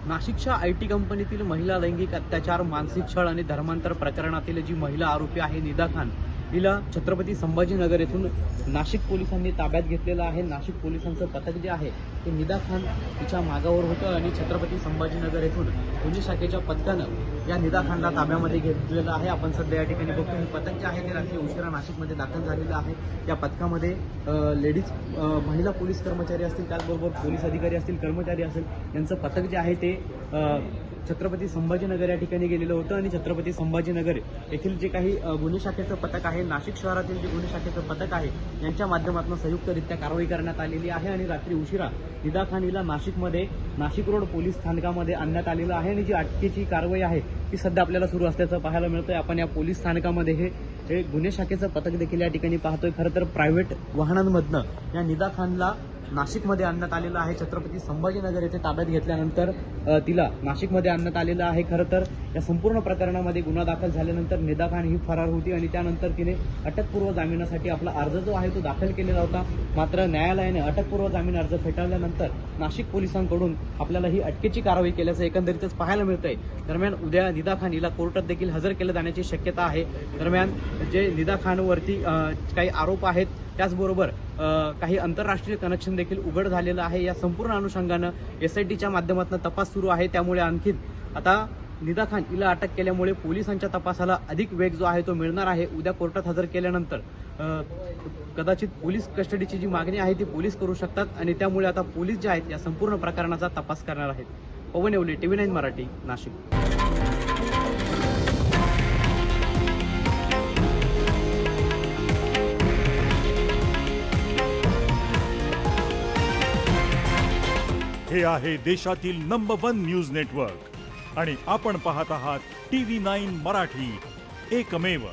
नाशिकच्या IT कंपनीतील महिला लैंगिक अत्याचार, मानसिक छळ आणि धर्मांतर प्रकरणातील जी महिला आरोपी आहे निदा खान, हिला छत्रपती संभाजीनगर येथून नाशिक पोलिसांनी ताब्यात घेतलेलं आहे। नाशिक पोलिसांचं पथक जे आहे ते निदा खान हिच्या मागावर होतं आणि छत्रपती संभाजीनगर येथून गुन्हे शाखेच्या पथकानं या निदा खानला ताब्यामध्ये घेतलेलं आहे। आपण सध्या या ठिकाणी बघतो हे पथक जे आहे ते रात्री उशिरा नाशिकमध्ये दाखल झालेलं आहे। या पथकामध्ये लेडीज महिला पोलीस कर्मचारी असतील, त्याचबरोबर पोलीस अधिकारी असतील, कर्मचारी असेल, यांचं पथक जे आहे ते छत्रपती संभाजीनगर या ठिकाणी गेलेलं होतं आणि छत्रपती संभाजीनगर येथील जे काही गुन्हे शाखेचं पथक आहे, नाशिक शहरातील जे गुन्हे शाखेचं पथक आहे, यांच्या माध्यमातून संयुक्तरित्या कारवाई करण्यात आलेली आहे आणि रात्री उशिरा निदा खान हिला नाशिकमध्ये नाशिक रोड पोलीस स्थानकामध्ये आणण्यात आलेलं आहे आणि जी अटकेची कारवाई आहे ती सध्या आपल्याला सुरू असल्याचं पाहायला मिळतंय। आपण या पोलीस स्थानकामध्ये हे गुन्हे शाखेचं पथक देखील या ठिकाणी पाहतोय। खरं तर प्रायव्हेट वाहनांमधनं या निदा खानला नाशिकमध्ये आणण्यात आलेलं आहे। छत्रपती संभाजीनगर येथे ताब्यात घेतल्यानंतर तिला नाशिकमध्ये आणण्यात आलेलं आहे। खरं तर या संपूर्ण प्रकरणामध्ये गुन्हा दाखल झाल्यानंतर निदा खान ही फरार होती आणि त्यानंतर तिने अटकपूर्व जामिनासाठी आपला अर्ज जो आहे तो दाखल केलेला होता। मात्र न्यायालयाने अटकपूर्व जामीन अर्ज फेटाळल्यानंतर नाशिक पोलिसांकडून आपल्याला ही अटकेची कारवाई केल्याचं एकंदरीतच पाहायला मिळतंय। दरम्यान उद्या निदा खान हिला कोर्टात देखील हजर केलं जाण्याची शक्यता आहे। दरम्यान जे निदा खानवरती काही आरोप आहेत, त्याचबरोबर काही आंतरराष्ट्रीय कनेक्शन देखील उघड झालेलं आहे। या संपूर्ण अनुषंगानं SITच्या माध्यमातून तपास सुरू आहे। त्यामुळे आणखी आता निदा खान हिला अटक केल्यामुळे पोलिसांच्या तपासाला अधिक वेग जो आहे तो मिळणार आहे। उद्या कोर्टात हजर केल्यानंतर कदाचित पोलीस कस्टडीची जी मागणी आहे ती पोलीस करू शकतात आणि त्यामुळे आता पोलीस जे आहेत या संपूर्ण प्रकरणाचा तपास करणार आहेत। पवन येवले, TV9 मराठी, नाशिक। हे आहे देशातील नंबर 1 न्यूज नेटवर्क आणि आपण पाहत आहात TV9 मराठी, एकमेव।